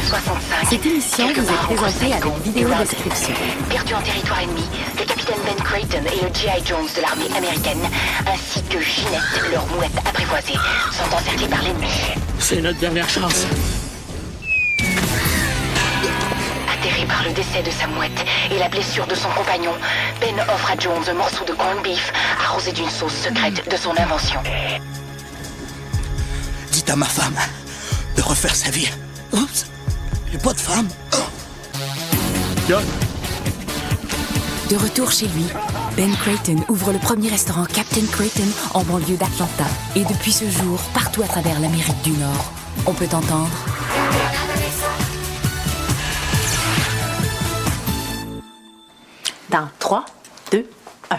65. Cette émission vous est présentée avec vidéo description. Perdu en territoire ennemi, le capitaine Ben Creighton et le G.I. Jones de l'armée américaine, ainsi que Ginette, leur mouette apprivoisée, sont encerclés par l'ennemi. C'est notre dernière chance. Atterré par le décès de sa mouette et la blessure de son compagnon, Ben offre à Jones un morceau de corned beef arrosé d'une sauce secrète de son invention. Dites à ma femme de refaire sa vie. Oups, j'ai pas de femme. De retour chez lui, Ben Creighton ouvre le premier restaurant Captain Creighton en banlieue d'Atlanta. Et depuis ce jour, partout à travers l'Amérique du Nord, on peut entendre... Dans 3, 2, 1.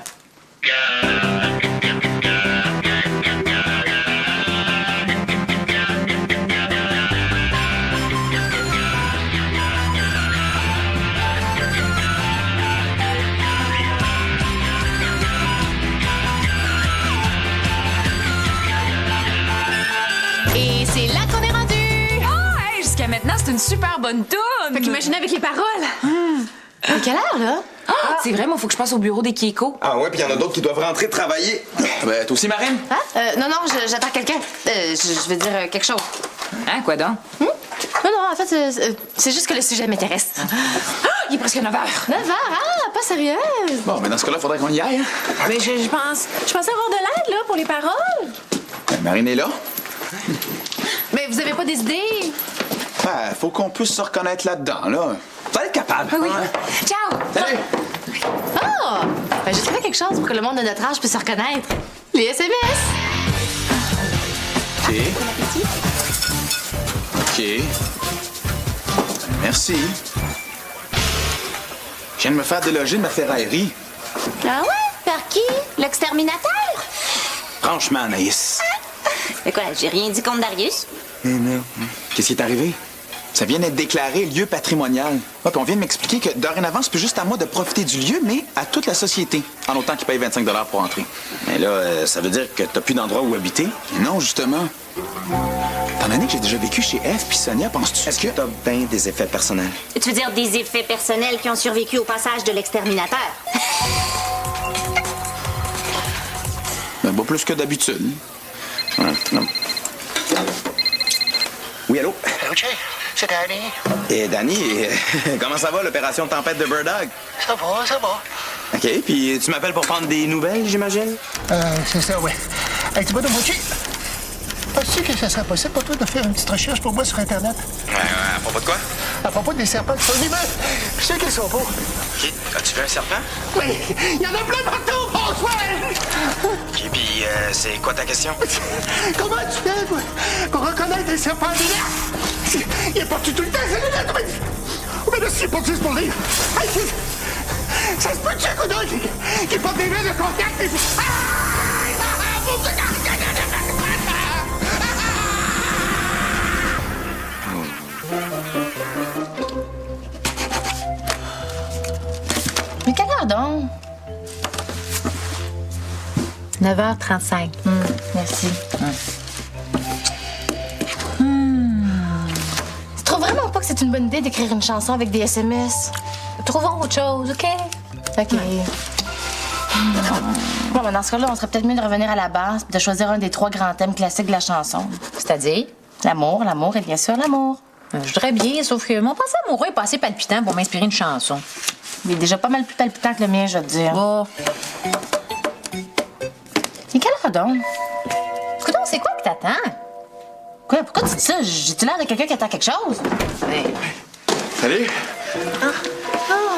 Et c'est là qu'on est rendu! Oh, hey, jusqu'à maintenant, c'est une super bonne toune! Fait qu'imaginez avec les paroles! À quelle heure, là? C'est vrai, moi, faut que je passe au bureau des Kieko. Ah ouais, puis il y en a d'autres qui doivent rentrer travailler. Ben, toi aussi, Marine? Non, j'attends quelqu'un. Je veux dire quelque chose. Hein, quoi donc? Non, en fait, c'est juste que le sujet m'intéresse. Il est presque 9 h. 9 heures? Ah, pas sérieuse! Bon, mais dans ce cas-là, faudrait qu'on y aille. Hein? Mais je pensais avoir de l'aide, là, pour les paroles. Ben, Marine est là. Mais vous avez pas des idées? Ben, faut qu'on puisse se reconnaître là-dedans, là. Vous allez être capable. Oui. Hein? Ciao! Salut! Ah! Ben, j'ai trouvé quelque chose pour que le monde de notre âge puisse se reconnaître. Les SMS! OK. OK. Merci. Je viens de me faire déloger de ma ferraillerie. Ah ouais? Par qui? L'exterminateur? Franchement, Anaïs. Mais quoi, j'ai rien dit contre Darius? Qu'est-ce qui est arrivé? Ça vient d'être déclaré lieu patrimonial. Ouais, puis on vient de m'expliquer que dorénavant, c'est plus juste à moi de profiter du lieu, mais à toute la société, en autant qu'ils payent 25 $ pour entrer. Mais là, ça veut dire que t'as plus d'endroit où habiter? Non, justement. Étant donné que j'ai déjà vécu chez F puis Sonia, penses-tu Est-ce que t'as bien des effets personnels? Tu veux dire des effets personnels qui ont survécu au passage de l'exterminateur? Ben, pas plus que d'habitude. Ouais, non. Oui, allô? Allô, Jay? C'est Danny. Et Danny, comment ça va, l'opération Tempête de Bird Dog? Ça va, ça va. OK, puis tu m'appelles pour prendre des nouvelles, j'imagine? C'est ça, ouais. Hey, tu vas de moitié. Penses-tu que ça serait possible pour toi de faire une petite recherche pour moi sur Internet? Ouais, à propos de quoi? À propos des serpents qui sont en immeuble. Je sais qu'ils sont beaux. OK, as-tu vu un serpent? Oui, il y en a plein partout, François! OK, puis c'est quoi ta question? Comment tu fais pour reconnaître des serpents d'hiver? Il est parti tout le temps, c'est là, mais là, c'est pas juste pour lire. Hey, ça se peut-tu, coudonc, qui porte des verres de contact et... Mais quelle heure donc? 9h35. Merci. Tu trouves vraiment pas que c'est une bonne idée d'écrire une chanson avec des SMS? Trouvons autre chose, OK? OK. Bon, ben dans ce cas-là, on serait peut-être mieux de revenir à la base et de choisir un des 3 grands thèmes classiques de la chanson. C'est-à-dire? L'amour et bien sûr l'amour. Je voudrais bien, sauf que mon passé amoureux est pas assez palpitant pour m'inspirer une chanson. Il est déjà pas mal plus palpitant que le mien, je veux te dire. Oh. Et quelle heure donc? Écoute, c'est quoi que t'attends? Quoi? Pourquoi tu dis ça? J'ai-tu l'air de quelqu'un qui attend quelque chose? Salut! Ah,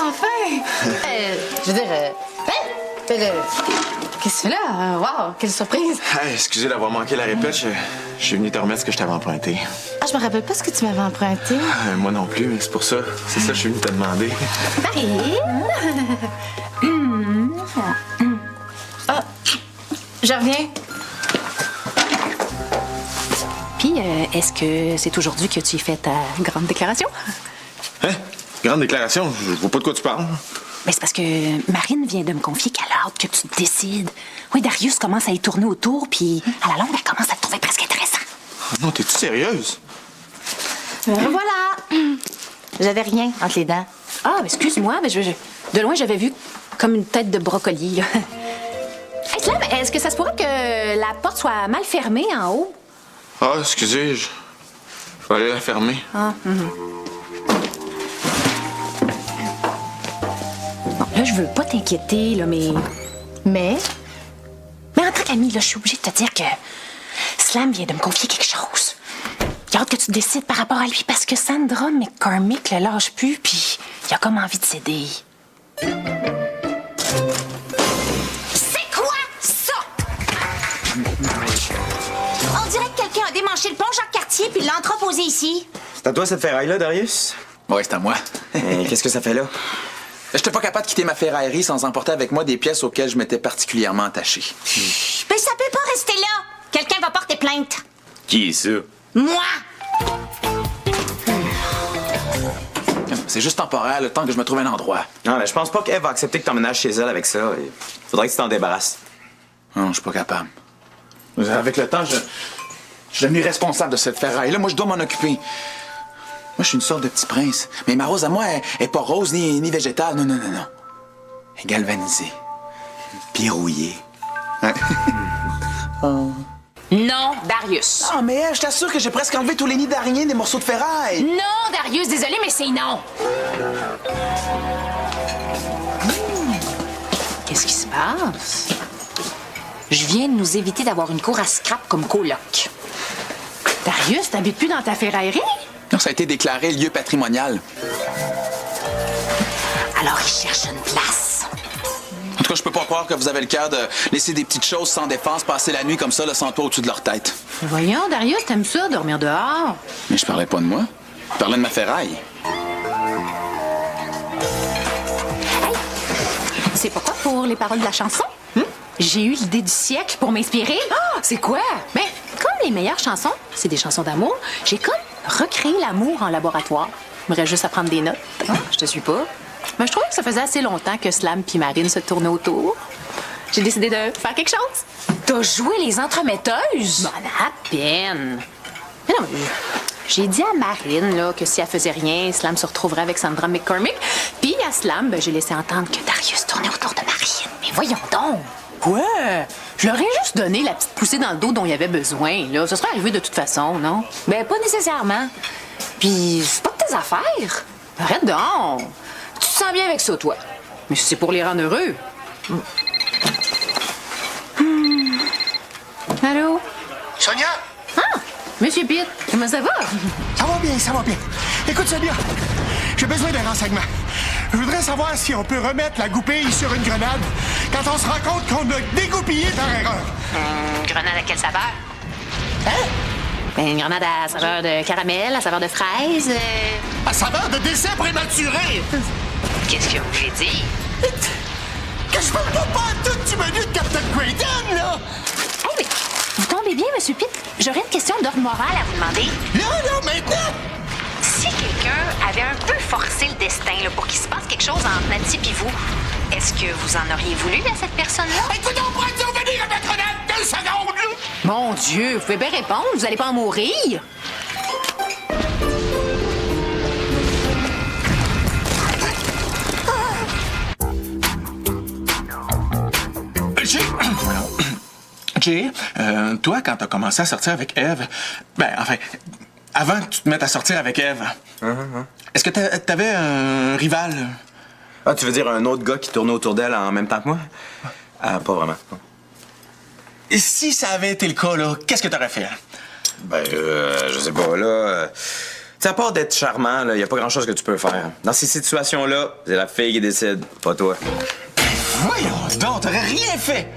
enfin! Je veux dire, qu'est-ce que tu fais là? Wow, quelle surprise! Hey, excusez d'avoir manqué la répète. Je suis venu te remettre ce que je t'avais emprunté. Ah, je me rappelle pas ce que tu m'avais emprunté. Moi non plus, mais c'est pour ça. C'est ça que je suis venu te demander. Marie! Ah, je reviens. Puis, est-ce que c'est aujourd'hui que tu fais ta grande déclaration? Hein? Grande déclaration? Je vois pas de quoi tu parles. Ben, c'est parce que Marine vient de me confier qu'elle a hâte que tu te décides. Oui, Darius commence à y tourner autour, puis à la longue, elle commence à te trouver presque intéressant. Non, t'es-tu sérieuse? Voilà! J'avais rien entre les dents. Ah, excuse-moi, mais de loin, j'avais vu comme une tête de brocoli. Là. Hey, Slam, est-ce que ça se pourrait que la porte soit mal fermée en haut? Ah, excusez, je vais aller la fermer. Ah, Bon, là, je veux pas t'inquiéter, là, mais en tant qu'ami, là, je suis obligée de te dire que Slam vient de me confier quelque chose. J'ai hâte que tu décides par rapport à lui, parce que Sandra McCormick le lâche plus, puis il a comme envie de céder. C'est quoi ça? On dirait que quelqu'un a démanché le pont Jacques-Cartier puis l'a entreposé ici. C'est à toi cette ferraille-là, Darius? Ouais, c'est à moi. Et qu'est-ce que ça fait là? J'étais pas capable de quitter ma ferraillerie sans emporter avec moi des pièces auxquelles je m'étais particulièrement attaché. Mais ça peut pas rester là. Quelqu'un va porter plainte. Qui est ça? Moi! C'est juste temporaire, le temps que je me trouve un endroit. Non, mais je pense pas qu'Eve va accepter que t'emménages chez elle avec ça. Il faudrait que tu t'en débarrasses. Non, je suis pas capable. Avec le temps, je suis devenu responsable de cette ferraille-là. Moi, je dois m'en occuper. Moi, je suis une sorte de petit prince. Mais ma rose à moi, elle est pas rose ni végétale. Non. Elle est galvanisée. Puis rouillée. Non, Darius. Ah, mais je t'assure que j'ai presque enlevé tous les nids d'araignées des morceaux de ferraille. Non, Darius, désolé, mais c'est non. Qu'est-ce qui se passe? Je viens de nous éviter d'avoir une cour à scrap comme coloc. Darius, t'habites plus dans ta ferraillerie? Non, ça a été déclaré lieu patrimonial. Alors, il cherche une place. En tout cas, je peux pas croire que vous avez le cœur de laisser des petites choses sans défense passer la nuit comme ça, là, sans toit au-dessus de leur tête. Voyons, Darius, t'aimes ça, dormir dehors? Mais je parlais pas de moi. Je parlais de ma ferraille. Hey, c'est pas quoi pour les paroles de la chanson? J'ai eu l'idée du siècle pour m'inspirer. Ah, c'est quoi? Ben, comme les meilleures chansons, c'est des chansons d'amour, j'ai comme recréé l'amour en laboratoire. J'aimerais juste à prendre des notes. Je te suis pas. Ben, je trouvais que ça faisait assez longtemps que Slam puis Marine se tournaient autour. J'ai décidé de faire quelque chose. T'as joué les entremetteuses? Bon, à peine. Mais non, j'ai dit à Marine là, que si elle faisait rien, Slam se retrouverait avec Sandra McCormick. Puis à Slam, ben, j'ai laissé entendre que Darius tournait autour de Marine. Mais voyons donc. Quoi? Je leur ai juste donné la petite poussée dans le dos dont il y avait besoin. Là. Ça serait arrivé de toute façon, non? Ben, pas nécessairement. Puis, c'est pas de tes affaires. Arrête donc. Tu te sens bien avec ça, toi? Mais c'est pour les rendre heureux. Allô? Sonia? Ah! Monsieur Pitt, comment ça va? Ça va bien. Écoute ça bien. J'ai besoin d'un renseignement. Je voudrais savoir si on peut remettre la goupille sur une grenade quand on se rend compte qu'on a dégoupillé par erreur. Une grenade à quelle saveur? Hein? Ben, une grenade à saveur de caramel, à saveur de fraise. À saveur de décès prématuré! Qu'est-ce que vous voulez dire? Que je parle pas tout du menu de Captain Creighton, là! Hey, mais vous tombez bien, Monsieur Pitt. J'aurais une question d'ordre moral à vous demander. Là, maintenant! Si quelqu'un avait un peu forcé le destin là, pour qu'il se passe quelque chose entre Nancy et vous, est-ce que vous en auriez voulu à cette personne-là? Écoute, on pourrait survenir à ma grenade 2 secondes, là! Mon Dieu, vous pouvez bien répondre, vous allez pas en mourir. Jay, toi, quand t'as commencé à sortir avec Eve, avant que tu te mettes à sortir avec Eve, est-ce que t'avais un rival? Ah, tu veux dire un autre gars qui tournait autour d'elle en même temps que moi? Ah, pas vraiment. Et si ça avait été le cas, là, qu'est-ce que t'aurais fait? Je sais pas, là... Tu sais, à part d'être charmant, là, y a pas grand-chose que tu peux faire. Dans ces situations-là, c'est la fille qui décide, pas toi. Voyons donc, t'aurais rien fait!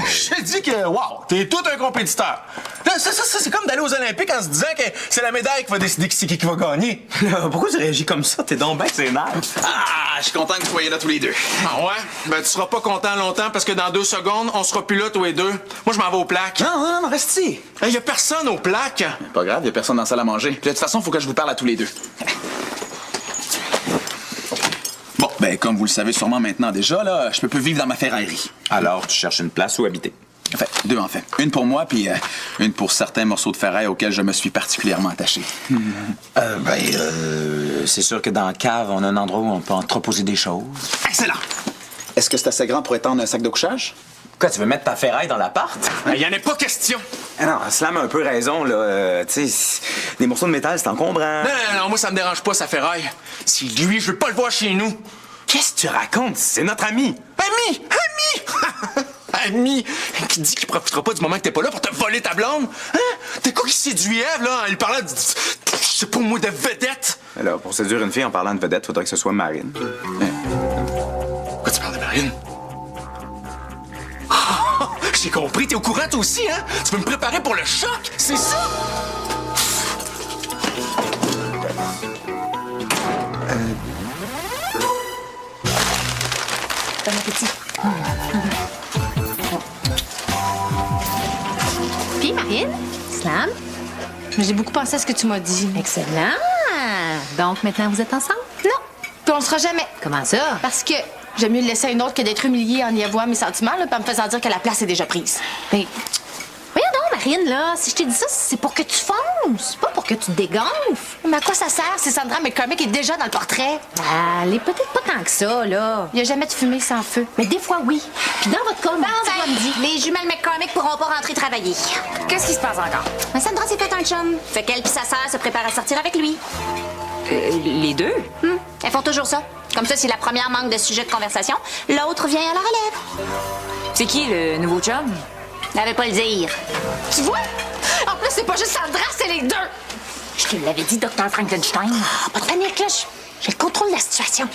Je te dis que, wow, t'es tout un compétiteur. Là, ça c'est comme d'aller aux Olympiques en se disant que c'est la médaille qui va décider qui va gagner. Pourquoi tu réagis comme ça? T'es donc ben c'est nerfs. Ah, je suis content que vous soyez là tous les deux. Ah ouais? Ben, tu seras pas content longtemps parce que dans 2 secondes, on sera plus là tous les deux. Moi, je m'en vais aux plaques. Non, reste ici. Y a personne aux plaques. Pas grave, y a personne dans la salle à manger. Puis de toute façon, faut que je vous parle à tous les deux. Bon, ben, comme vous le savez sûrement maintenant déjà, là, je peux plus vivre dans ma ferraillerie. Alors, tu cherches une place où habiter. Enfin, 2 en fait. Une pour moi, puis une pour certains morceaux de ferraille auxquels je me suis particulièrement attaché. C'est sûr que dans la cave, on a un endroit où on peut entreposer des choses. Excellent! Est-ce que c'est assez grand pour étendre un sac de couchage? Quoi, tu veux mettre ta ferraille dans l'appart? Il y en a pas question! Ah non, Slam a un peu raison, là. Tu sais, des morceaux de métal, c'est encombrant. Non, moi, ça me dérange pas, sa ferraille. Si lui, je veux pas le voir chez nous. Qu'est-ce que tu racontes? C'est notre ami. Ami! Ami! Qui dit qu'il profitera pas du moment que t'es pas là pour te voler ta blonde? Hein? T'es quoi qui séduit Ève, là, en lui parlant de... Je sais pas, moi, de vedette? Alors, pour séduire une fille en parlant de vedette, faudrait que ce soit Marine. Pourquoi tu parles de Marine? Oh, j'ai compris, t'es au courant, toi aussi, hein? Tu veux me préparer pour le choc, c'est ça? Bon appétit. Puis, Marine, Slam, J'ai beaucoup pensé à ce que tu m'as dit. excellent. Donc, maintenant, vous êtes ensemble? Non, puis on le sera jamais. Comment ça? Parce que j'aime mieux le laisser à une autre que d'être humiliée en y avouant mes sentiments, là, puis en me faisant dire que la place est déjà prise. Mais, voyons donc, Marine, là, si je t'ai dit ça, c'est pour que tu fonces, pas pour que tu te dégonfles. Mais à quoi ça sert si Sandra McCormick est déjà dans le portrait? Ah, elle est peut-être pas tant que ça, là. Il n'y a jamais de fumée sans feu. Mais des fois, oui. Puis dans votre cas, mon petit doigt me dit... Les jumelles McCormick pourront pas rentrer travailler. Qu'est-ce qui se passe encore? Mais Sandra s'est fait un chum. Fait qu'elle pis sa sœur se préparent à sortir avec lui. Les deux? Elles font toujours ça. Comme ça, si la première manque de sujet de conversation, l'autre vient à la relève. C'est qui, le nouveau chum? Elle veut pas le dire. Tu vois? En plus, c'est pas juste Sandra, c'est les deux! Je te l'avais dit, Dr. Frankenstein. Pas de panique, là. J'ai le contrôle de la situation.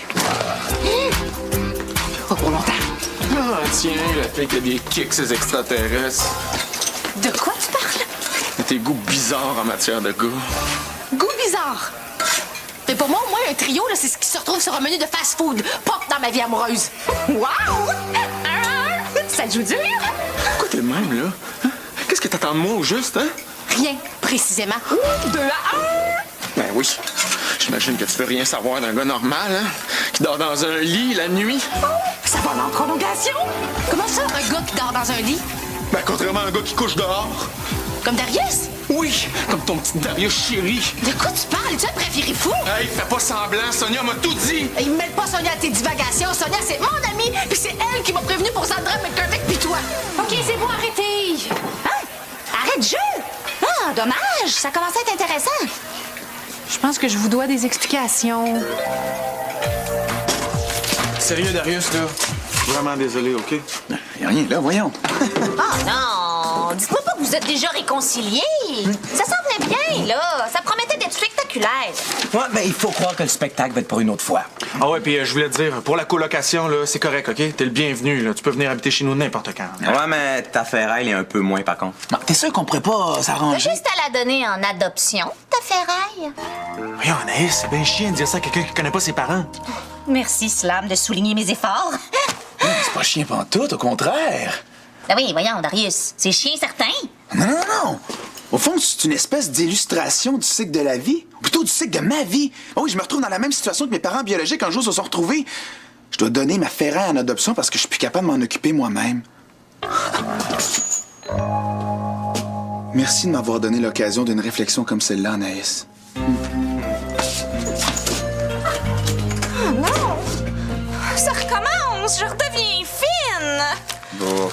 Pas pour longtemps. Ah, tiens, la fille qui a des kicks, ces extraterrestres. De quoi tu parles? Tes goûts bizarres en matière de goût. Goût bizarre. Mais pour moi, au moins, un trio, là, c'est ce qui se retrouve sur un menu de fast-food, pas dans ma vie amoureuse. Wow! Ça te joue dur? Pourquoi t'es le même, là? Hein? Qu'est-ce que t'attends de moi au juste, hein? Rien, précisément. 2 à 1! Ben oui. J'imagine que tu veux rien savoir d'un gars normal, hein? Qui dort dans un lit la nuit. Ça va en prolongation? Comment ça, un gars qui dort dans un lit? Ben, contrairement à un gars qui couche dehors. Comme Darius? Oui, comme ton petit Darius chéri. De quoi tu parles? Es-tu un préféré fou? Hey, fais pas semblant, Sonia m'a tout dit. Il mêle pas Sonia à tes divagations. Sonia, c'est mon amie, puis c'est elle qui m'a prévenu pour Sandra McCormick puis toi. OK, c'est bon, arrêtez. Hein? Arrête le jeu! Ah, dommage. Ça commence à être intéressant. Je pense que je vous dois des explications. Sérieux, Darius, là? Vraiment désolé, OK? Y a rien là, voyons. Oh non! Dites-moi pas que vous êtes déjà réconciliés. Ça s'en venait bien, là. Ça promettait d'être spectaculaire. Ouais, ben il faut croire que le spectacle va être pour une autre fois. Ah ouais, puis je voulais te dire, pour la colocation, là, c'est correct, OK? T'es le bienvenu, là. Tu peux venir habiter chez nous n'importe quand. Ouais, mais ta ferraille est un peu moins, par contre. Non, t'es sûr qu'on pourrait pas T'as s'arranger? juste à la donner en adoption, ta ferraille. Voyons, Anaïs, c'est bien chiant de dire ça à quelqu'un qui connaît pas ses parents. Merci, Slam, de souligner mes efforts. C'est pas chien pantoute, au contraire. Ben oui, voyons, Darius. C'est chien certain. Non. Au fond, c'est une espèce d'illustration du cycle de la vie. Ou plutôt du cycle de ma vie. Oh oui, je me retrouve dans la même situation que mes parents biologiques un jour se sont retrouvés. Je dois donner ma ferraille en adoption parce que je suis plus capable de m'en occuper moi-même. Merci de m'avoir donné l'occasion d'une réflexion comme celle-là, Anaïs. Oh non! Ça recommence! Je redeviens fine! Bon.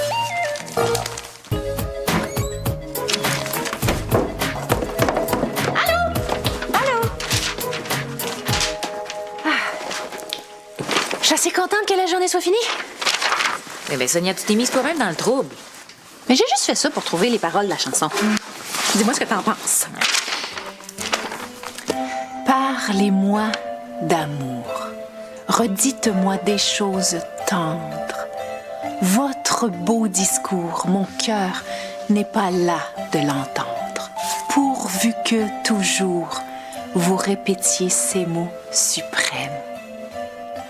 Je suis assez contente que la journée soit finie. Eh bien, Sonia, tu t'es mise toi-même dans le trouble. Mais j'ai juste fait ça pour trouver les paroles de la chanson. Dis-moi ce que t'en penses. Parlez-moi d'amour. Redites-moi des choses tendres. Votre beau discours, mon cœur n'est pas là de l'entendre. Pourvu que toujours vous répétiez ces mots suprêmes.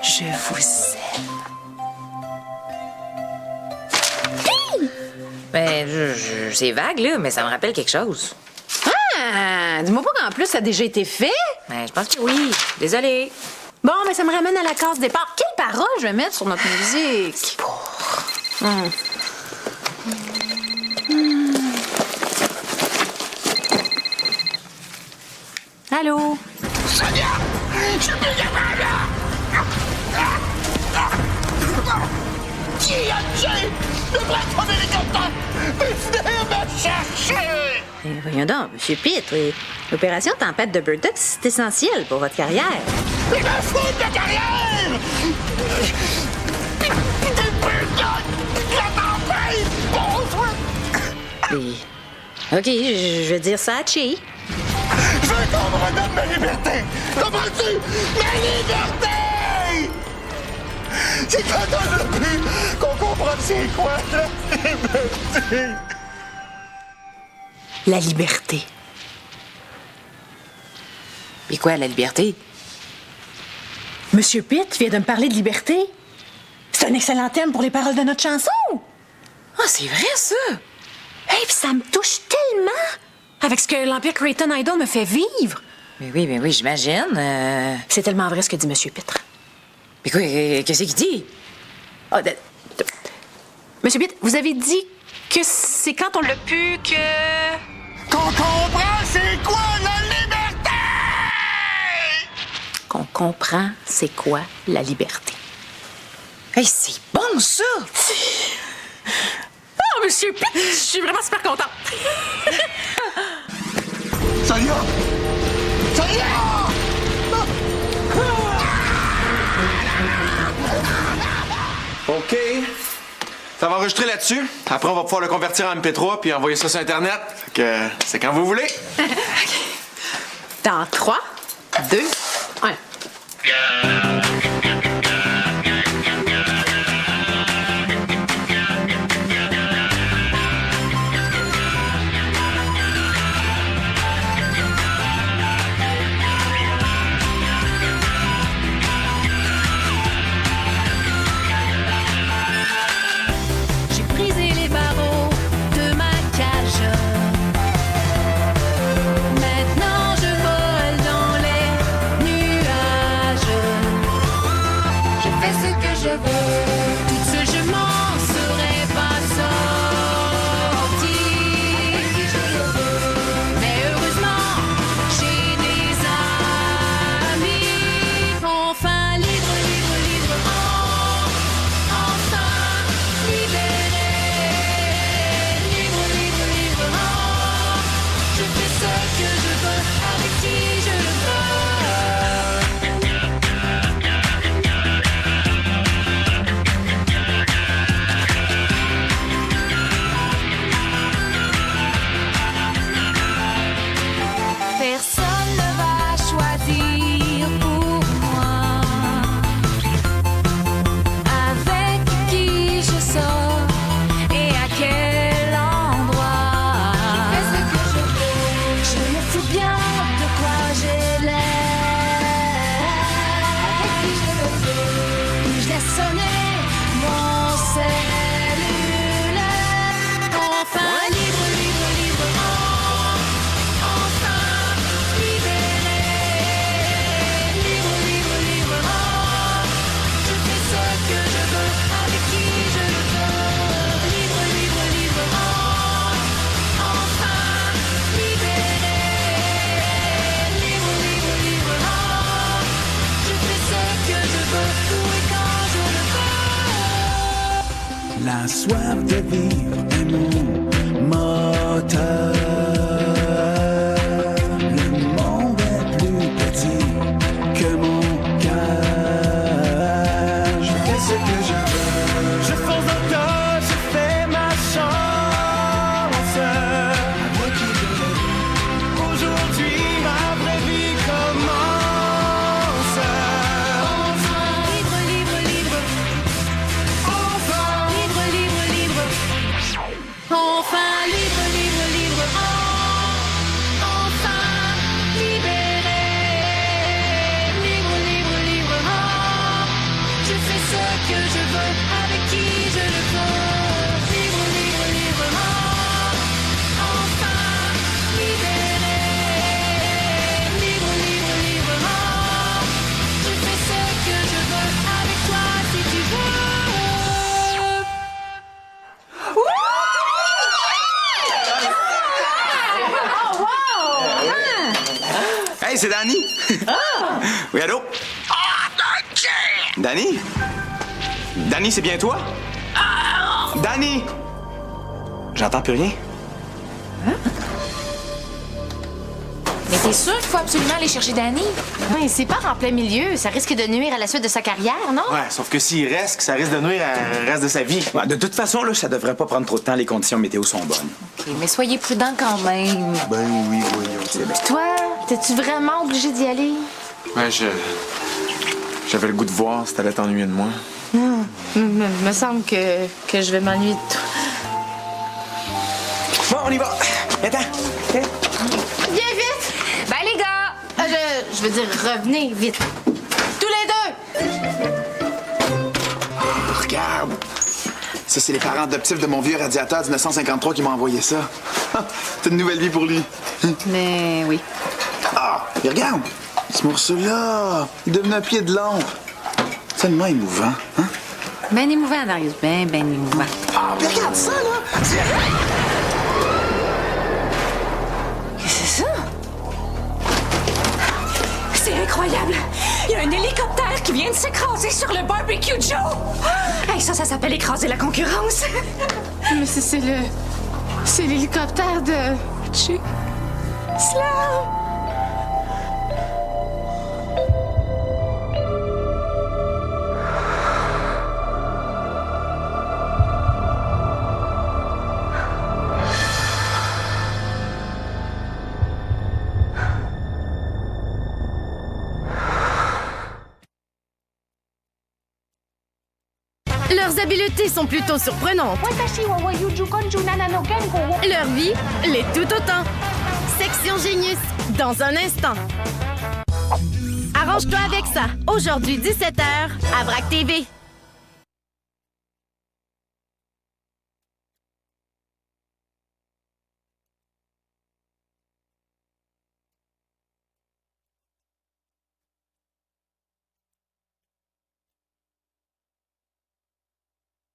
Je vous aime. Ben, c'est vague, là, mais ça me rappelle quelque chose. Ah! Dis-moi pas qu'en plus ça a déjà été fait. Ben, je pense que oui. Désolée. Bon, mais ça me ramène à la case départ. Quelle parole je vais mettre sur notre musique? Allô? Sonia! voyons donc, Monsieur Pitre. L'opération Tempête de Burdock, c'est essentiel pour votre carrière. Il me fout de carrière! OK, je vais dire ça à Chi. Je veux qu'on me redonne ma liberté! Comprends-tu? Ma liberté! C'est quand on a pu qu'on comprenne c'est quoi la liberté! La liberté. Et quoi, la liberté? Monsieur Pitt vient de me parler de liberté. C'est un excellent thème pour les paroles de notre chanson. Ah, c'est vrai, ça! Hey, puis ça me touche tellement avec ce que l'Empire Creighton Idol me fait vivre. Mais oui, j'imagine. C'est tellement vrai ce que dit Monsieur Pitre. Mais quoi, qu'est-ce qu'il dit? Monsieur Pitt, vous avez dit que c'est quand on l'a pu que... Qu'on comprend c'est quoi la liberté! Qu'on comprend c'est quoi la liberté. Hey, c'est bon, ça! Oh, Monsieur Pitt, je suis vraiment super contente. Ça y est! Ça y est! OK. Ça va enregistrer là-dessus. Après, on va pouvoir le convertir en MP3 puis envoyer ça sur Internet. Fait que c'est quand vous voulez. Dans 3, 2, 1. Briser les barreaux de ma cage. Maintenant je vole dans les nuages. Je fais ce que je veux. Tout ce je m'en serais pas sorti. Mais heureusement j'ai des amis. Enfin libre, libre, libre. Enfin libéré. Je fais ce que je veux, avec qui je le veux. Personne ne va choisir pour moi avec qui je sors et à quel endroit. Je fais ce que je veux. Je me fous bien de quoi j'ai l'air. Avec qui je le veux. Je laisse sonner mon cellulaire. Enfin libre, libre, libre. Enfin libéré. Libre, libre, libre. Je fais ce que je veux, avec qui je le veux. Libre, libre, libre. Enfin libéré. Libre, libre, libre. Je fais ce que je veux, où et quand je le veux. La soif de vivre est mon moteur. Le monde est plus petit que mon cœur. Je fais ce que je veux. Je fonce dans le tas, je fais ma chance. Avec qui je le veux. Aujourd'hui, ma vraie vie commence. Enfin libre, libre, libre. Enfin, Libre, libre, libre. Enfin libre, libre, libre. Enfin libéré. Libre, libre, libre. Je fais ce que je veux, avec qui je le veux. Libre, libre, libre. Enfin libéré. Libre, libre, libre. Je fais ce que je veux, avec toi si tu veux. Hey, c'est Danny! Oui, allô? Danny? Danny, c'est bien toi? Danny! J'entends plus rien. Mais t'es sûr qu'il faut absolument aller chercher Danny? Oui, c'est pas en plein milieu. Ça risque de nuire à la suite de sa carrière, non? Ouais, sauf que s'il reste, ça risque de nuire au reste de sa vie. Ouais, de toute façon, là, ça devrait pas prendre trop de temps. Les conditions météo sont bonnes. OK, mais soyez prudents quand même. Ben oui, voyons. Toi, t'es-tu vraiment obligé d'y aller? Ouais, j'avais le goût de voir si t'allais t'ennuyer de moi. Me semble que je vais m'ennuyer de toi. Bon, on y va. Attends. Viens vite! Bye, les gars! Je veux dire, revenez vite. Tous les deux! Oh, regarde. Ça, c'est les parents adoptifs de mon vieux radiateur 1953 qui m'ont envoyé ça. C'est une nouvelle vie pour lui. Mais oui. Ah, et regarde. Ce morceau-là, il est devenu un pied de l'ombre. C'est tellement émouvant, hein? Ben émouvant, Darius. Ben émouvant. Ah, mais regarde ça, là! Qu'est-ce que c'est ça? C'est incroyable! Il y a un hélicoptère qui vient de s'écraser sur le barbecue Joe! Hey, ça s'appelle écraser la concurrence! Mais c'est l'hélicoptère de... Slam! Leurs habiletés sont plutôt surprenantes. Leur vie l'est tout autant. Section Génius, dans un instant. Arrange-toi avec ça. Aujourd'hui, 17h, à VRAC TV.